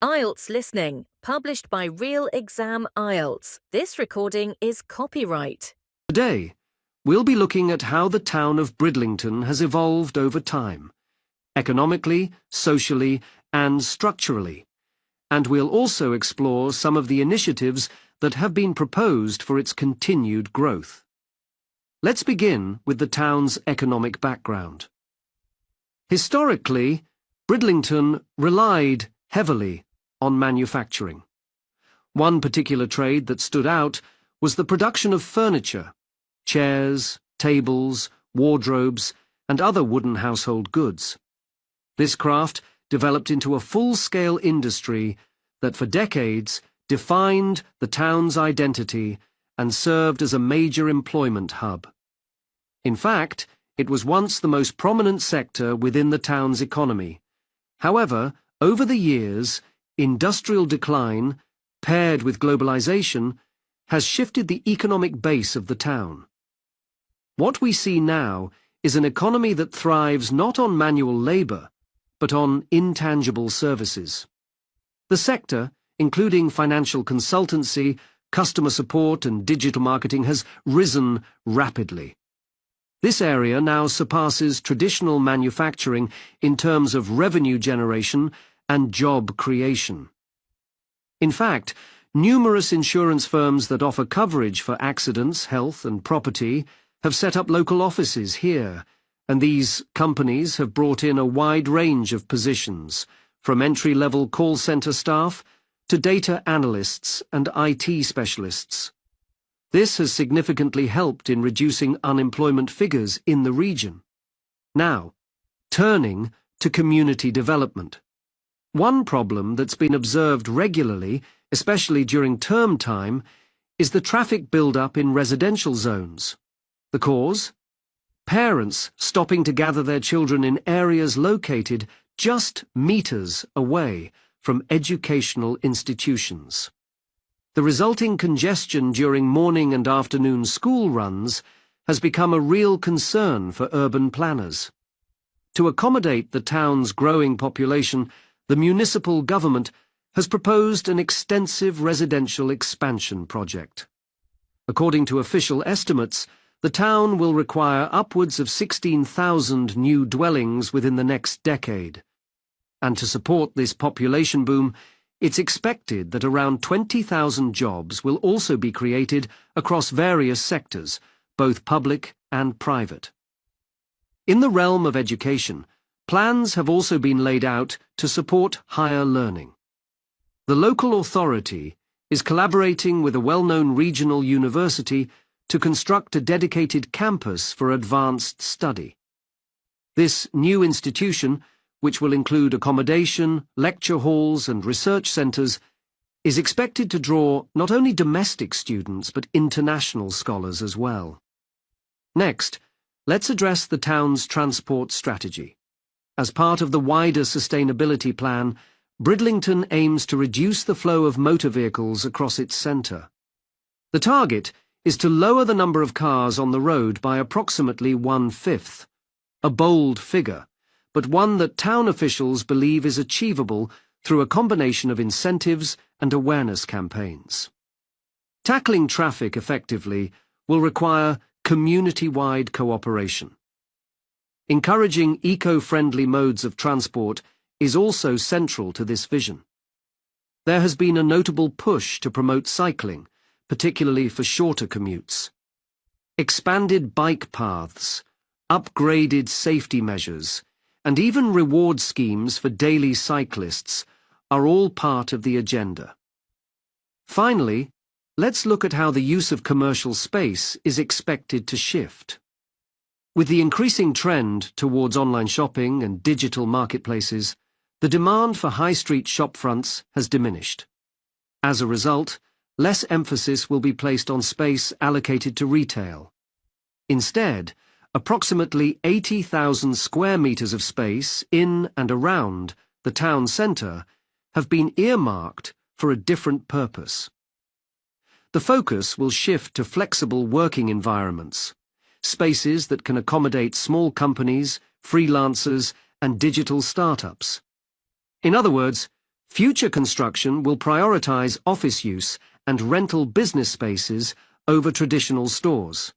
IELTS Listening, published by Real Exam IELTS. This recording is copyright. Today, we'll be looking at how the town of Bridlington has evolved over time, economically, socially, and structurally, and we'll also explore some of the initiatives that have been proposed for its continued growth. Let's begin with the town's economic background. Historically, Bridlington relied heavily on manufacturing. One particular trade that stood out was the production of furniture, chairs, tables, wardrobes, and other wooden household goods. This craft developed into a full-scale industry that for decades defined the town's identity and served as a major employment hub. In fact, it was once the most prominent sector within the town's economy. However, over the years, industrial decline, paired with globalization, has shifted the economic base of the town. What we see now is an economy that thrives not on manual labor, but on intangible services. The sector, including financial consultancy, customer support, and digital marketing, has risen rapidly. This area now surpasses traditional manufacturing in terms of revenue generation and job creation. In fact, numerous insurance firms that offer coverage for accidents, health, and property have set up local offices here, and these companies have brought in a wide range of positions, from entry-level call center staff to data analysts and IT specialists. This has significantly helped in reducing unemployment figures in the region. Now, turning to community development. One problem that's been observed regularly, especially during term time, is the traffic build-up in residential zones. The cause? Parents stopping to gather their children in areas located just meters away from educational institutions. The resulting congestion during morning and afternoon school runs has become a real concern for urban planners. To accommodate the town's growing population, the municipal government has proposed an extensive residential expansion project. According to official estimates, the town will require upwards of 16,000 new dwellings within the next decade. And to support this population boom, it's expected that around 20,000 jobs will also be created across various sectors, both public and private. In the realm of education, plans have also been laid out to support higher learning. The local authority is collaborating with a well-known regional university to construct a dedicated campus for advanced study. This new institution, which will include accommodation, lecture halls, and research centres, is expected to draw not only domestic students but international scholars as well. Next, let's address the town's transport strategy. As part of the wider sustainability plan, Bridlington aims to reduce the flow of motor vehicles across its centre. The target is to lower the number of cars on the road by approximately 1/5, a bold figure, but one that town officials believe is achievable through a combination of incentives and awareness campaigns. Tackling traffic effectively will require community-wide cooperation. Encouraging eco-friendly modes of transport is also central to this vision. There has been a notable push to promote cycling, particularly for shorter commutes. Expanded bike paths, upgraded safety measures, and even reward schemes for daily cyclists are all part of the agenda. Finally, let's look at how the use of commercial space is expected to shift. With the increasing trend towards online shopping and digital marketplaces, the demand for high street shopfronts has diminished. As a result, less emphasis will be placed on space allocated to retail. Instead, approximately 80,000 square meters of space in and around the town centre have been earmarked for a different purpose. The focus will shift to flexible working environments, spaces that can accommodate small companies, freelancers, and digital startups. In other words, Future construction will prioritize office use and rental business spaces over traditional stores.